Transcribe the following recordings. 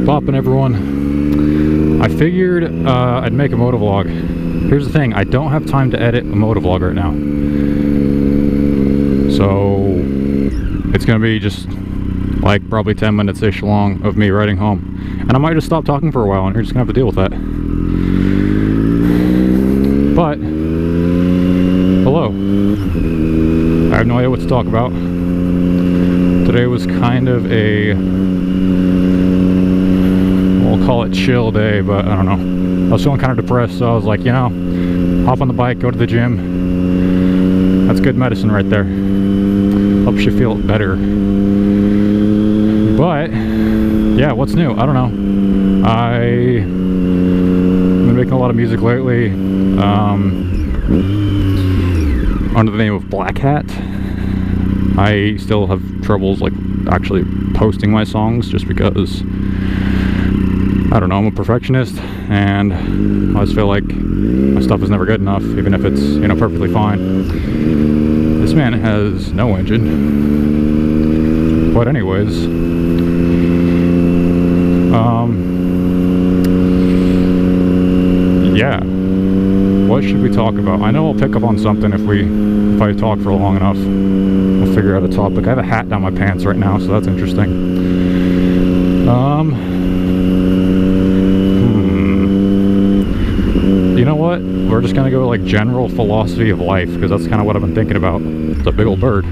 Poppin', everyone. I figured I'd make a motovlog. Here's the thing, I don't have time to edit a motovlog right now. So it's gonna be just like probably 10 minutes-ish long of me riding home. And I might just stop talking for a while and you're just gonna have to deal with that. But, hello. I have no idea what to talk about. Today was kind of a, we'll call it chill day, but I don't know. I was feeling kind of depressed, so I was like, you know, hop on the bike, go to the gym. That's good medicine right there. Helps you feel better. But, yeah, what's new? I don't know. I've been making a lot of music lately, under the name of Black Hat. I still have troubles, like, actually posting my songs just because, I don't know, I'm a perfectionist, and I just feel like my stuff is never good enough, even if it's, you know, perfectly fine. This man has no engine. But anyways, yeah, what should we talk about? I know I'll pick up on something if I talk for long enough. We'll figure out a topic. I have a hat down my pants right now, so that's interesting. You know what? We're just gonna go like general philosophy of life, because that's kind of what I've been thinking about. It's a big old bird.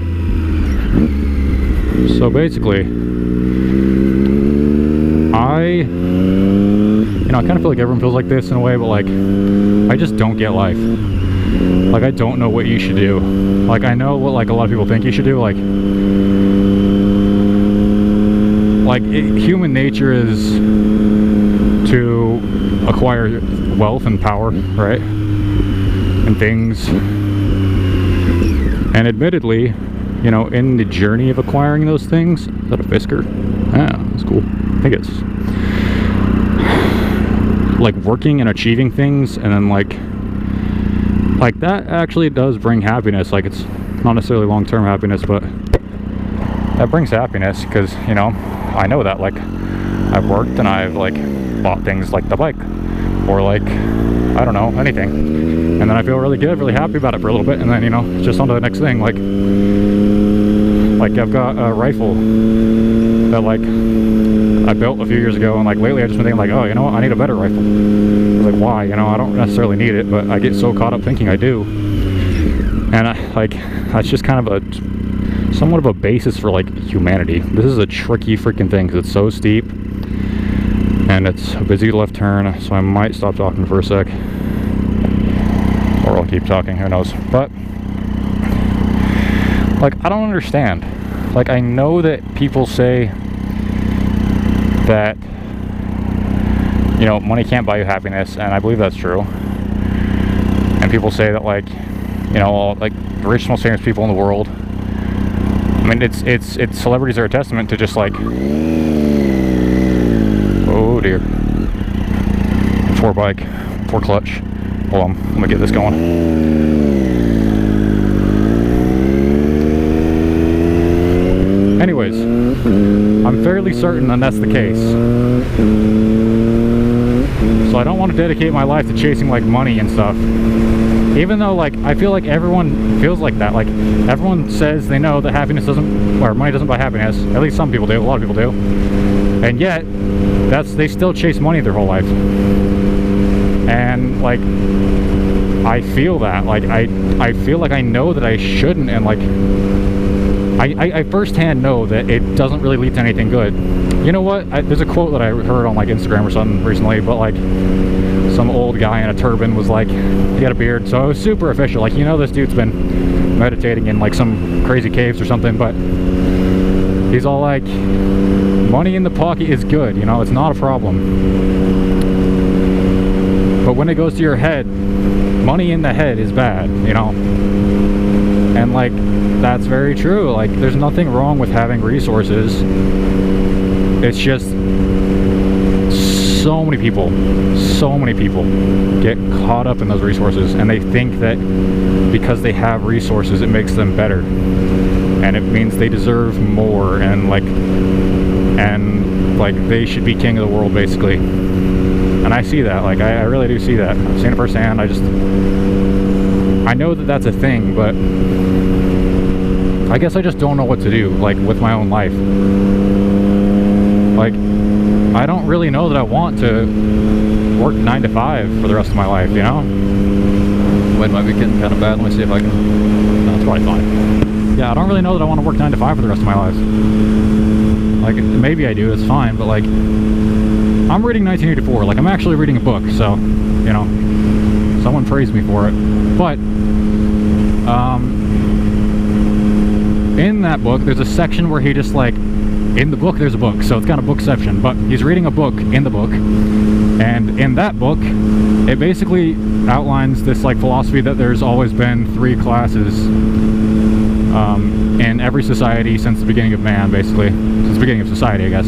So basically, I kind of feel like everyone feels like this in a way, but like, I just don't get life. Like, I don't know what you should do. Like, I know what like a lot of people think you should do. Human nature is to acquire wealth and power, right? And things. And admittedly, you know, in the journey of acquiring those things, is that a Fisker? Yeah, that's cool. I think it's like working and achieving things, and then like that actually does bring happiness. Like, it's not necessarily long-term happiness, but that brings happiness, because, you know, I know that, like, I've worked and I've like bought things like the bike, or like, I don't know, anything, and then I feel really good, really happy about it for a little bit, and then, you know, just on to the next thing. Like I've got a rifle that like I built a few years ago, and like lately I've just been thinking like, oh, you know what, I need a better rifle. I was like, why? You know, I don't necessarily need it, but I get so caught up thinking I do. And that's just kind of somewhat of a basis for like humanity. This is a tricky freaking thing, because it's so steep and it's a busy left turn, so I might stop talking for a sec, or I'll keep talking, who knows. But like, I don't understand. Like, I know that people say that, you know, money can't buy you happiness, and I believe that's true. And people say that, like, you know, like the richest, most famous people in the world, I mean, it's celebrities are a testament to just like, oh dear, 4 bike, 4 clutch. Hold on, let me get this going. Anyways, I'm fairly certain that that's the case. So I don't want to dedicate my life to chasing like money and stuff. Even though, like, I feel like everyone feels like that. Like, everyone says they know that happiness doesn't, or money doesn't buy happiness. At least some people do, a lot of people do. And yet, they still chase money their whole life. And like, I feel that. Like, I feel like I know that I shouldn't, and like, I firsthand know that it doesn't really lead to anything good. You know what? There's a quote that I heard on like Instagram or something recently, but like some old guy in a turban was like, he had a beard, so it was super official. Like, you know, this dude's been meditating in like some crazy caves or something, but he's all like, money in the pocket is good, you know, it's not a problem. But when it goes to your head, money in the head is bad, you know? And like, that's very true. Like, there's nothing wrong with having resources. It's just so many people get caught up in those resources, and they think that because they have resources it makes them better, and it means they deserve more, and like, and like they should be king of the world, basically. And I see that, like I really do see that. I've seen it firsthand. I know that that's a thing, but I guess I just don't know what to do, like with my own life. Like, I don't really know that I want to work 9 to 5 for the rest of my life, you know? Wind might be getting kind of bad. Let me see if I can... No, it's probably fine. Yeah, I don't really know that I want to work 9 to 5 for the rest of my life. Like, maybe I do, it's fine, but like, I'm reading 1984. Like, I'm actually reading a book, so, you know, someone praised me for it. But, in that book, there's a section where he just like, in the book there's a book, so it's kind of bookception, but he's reading a book in the book, and in that book, it basically outlines this like philosophy that there's always been 3 classes in every society since the beginning of man, basically, since the beginning of society, I guess.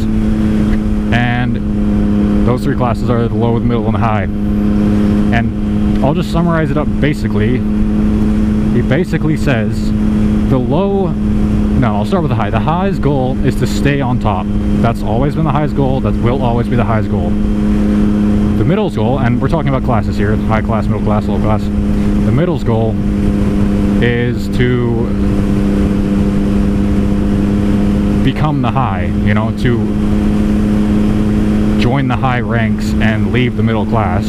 And those 3 classes are the low, the middle, and the high. And I'll just summarize it up basically. He basically says the low... No, I'll start with the high. The high's goal is to stay on top. That's always been the highest goal. That will always be the highest goal. The middle's goal, and we're talking about classes here, high class, middle class, low class. The middle's goal is to become the high, you know, to join the high ranks and leave the middle class.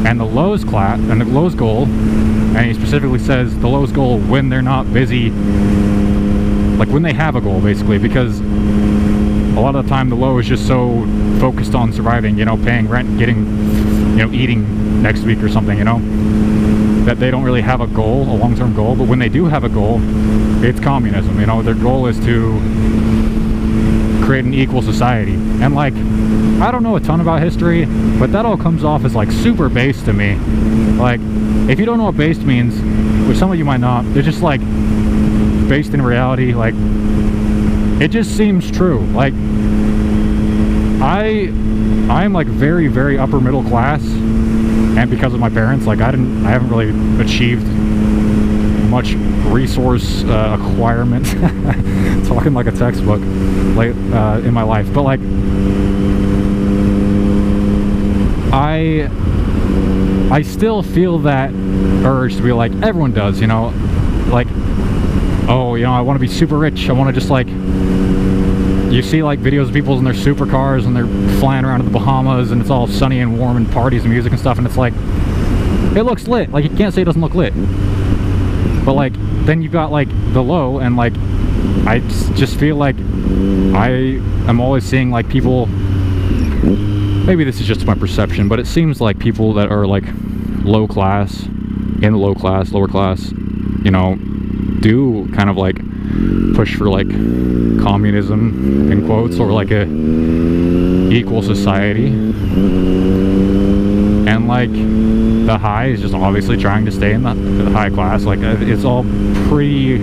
And the low's class, and the low's goal, and he specifically says the low's goal when they're not busy, like when they have a goal, basically, because a lot of the time the low is just so focused on surviving, you know, paying rent, getting, you know, eating next week or something, you know, that they don't really have a goal, a long-term goal. But when they do have a goal, it's communism, you know. Their goal is to create an equal society. And like, I don't know a ton about history, but that all comes off as like super base to me. Like, if you don't know what based means, which some of you might not, they're just like based in reality. Like, it just seems true. Like, I'm like very, very upper middle class, and because of my parents, like I haven't really achieved much resource acquirement talking like a textbook, like in my life. But like, I still feel that urge to be like everyone does, you know, like, oh, you know, I want to be super rich. I want to just like, you see like videos of people in their supercars and they're flying around to the Bahamas and it's all sunny and warm and parties and music and stuff, and it's like, it looks lit. Like, you can't say it doesn't look lit. But like, then you've got like the low, and like, I just feel like I am always seeing like people, maybe this is just my perception, but it seems like people that are like low class, in the low class, lower class, you know, do kind of like push for like communism in quotes, or like a equal society. And like, the high is just obviously trying to stay in the high class. Like, it's all pretty,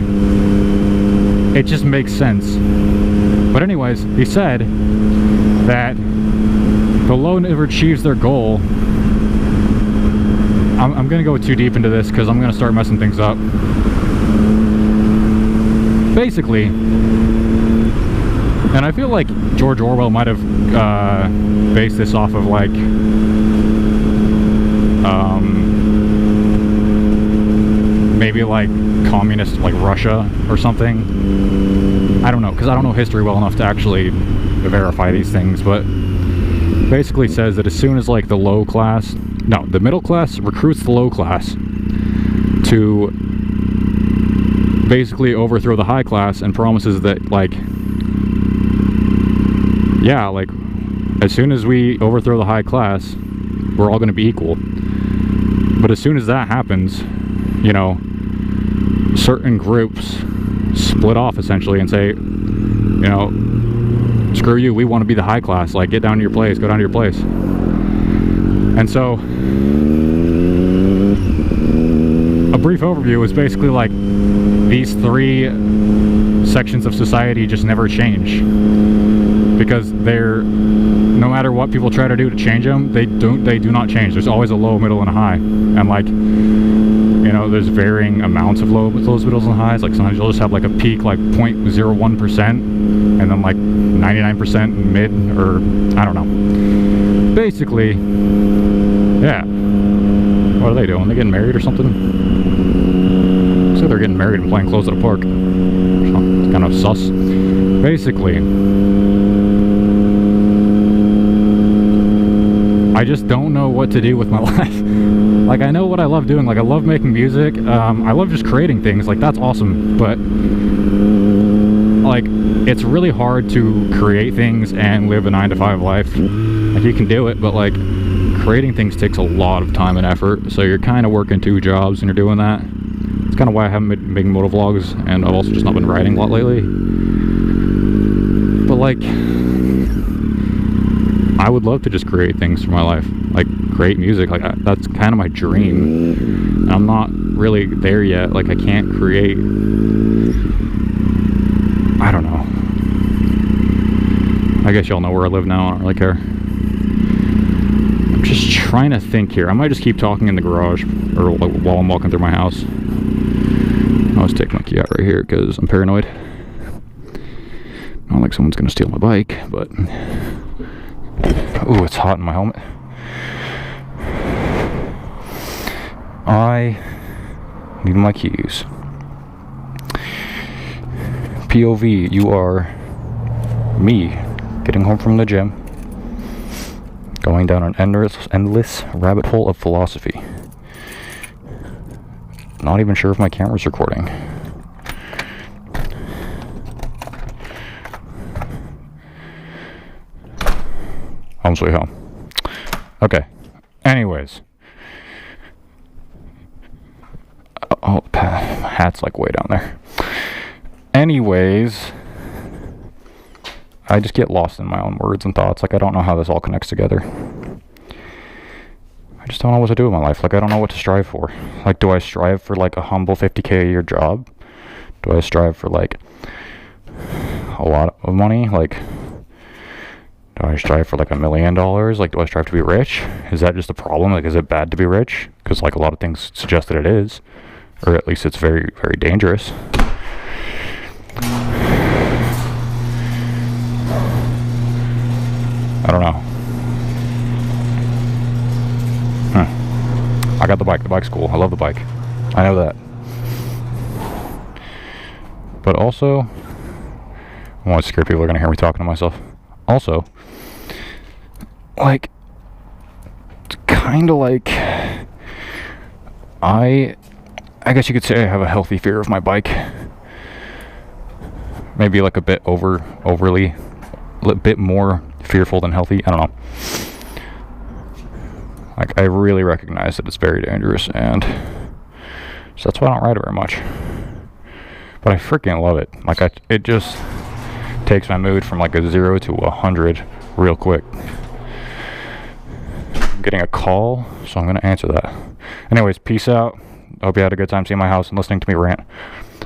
it just makes sense. But anyways, he said that the low never achieves their goal. I'm gonna go too deep into this because I'm gonna start messing things up. Basically, and I feel like George Orwell might have based this off of like maybe like communist, like Russia or something. I don't know, because I don't know history well enough to actually verify these things, but basically says that as soon as like the low class, no, the middle class recruits the low class to basically overthrow the high class, and promises that like, yeah, like as soon as we overthrow the high class, we're all going to be equal. But as soon as that happens, you know, certain groups split off essentially and say, you know, screw you, we want to be the high class, like get down to your place, go down to your place. And so a brief overview is basically like, these 3 sections of society just never change, because they're, no matter what people try to do to change them, they do not change. There's always a low, middle, and a high. And like, you know, there's varying amounts of lows, middles, and highs. Like sometimes you'll just have like a peak, like 0.01%, and then like 99% mid, or I don't know. Basically, yeah. What are they doing? They getting married or something? So they're getting married and playing close to the park. It's kind of sus. Basically, I just don't know what to do with my life. Like, I know what I love doing. Like, I love making music. I love just creating things. Like, that's awesome. But, like, it's really hard to create things and live a 9-to-5 life. Like, you can do it, but, like, creating things takes a lot of time and effort. So you're kind of working 2 jobs when you're doing that. It's kind of why I haven't been making motovlogs, and I've also just not been writing a lot lately. But, like, I would love to just create things for my life, like create music. Like, that's kind of my dream. I'm not really there yet. Like, I can't create, I don't know. I guess y'all know where I live now. I don't really care. I'm just trying to think here. I might just keep talking in the garage, or like while I'm walking through my house. I'll just take my key out right here because I'm paranoid. Not like someone's gonna steal my bike, but ooh, it's hot in my helmet. I need my keys. POV, you are me getting home from the gym, going down an endless rabbit hole of philosophy. Not even sure if my camera's recording. Home sweet home. Okay. Anyways. Oh, my hat's like way down there. Anyways. I just get lost in my own words and thoughts. Like, I don't know how this all connects together. I just don't know what to do with my life. Like, I don't know what to strive for. Like, do I strive for like a humble $50K a year job? Do I strive for like a lot of money? Like, do I strive for like $1 million? Like, do I strive to be rich? Is that just a problem? Like, is it bad to be rich? Because like a lot of things suggest that it is, or at least it's very, very dangerous. I don't know. I got the bike. The bike's cool. I love the bike. I know that. But also, I want to scare people. Are going to hear me talking to myself. Also, like, it's kind of like, I guess you could say I have a healthy fear of my bike. Maybe like a bit overly, a bit more fearful than healthy. I don't know. Like, I really recognize that it's very dangerous, and so that's why I don't ride it very much. But I freaking love it. Like, it just takes my mood from like a 0 to 100 real quick. I'm getting a call, so I'm gonna answer that. Anyways, peace out. Hope you had a good time seeing my house and listening to me rant.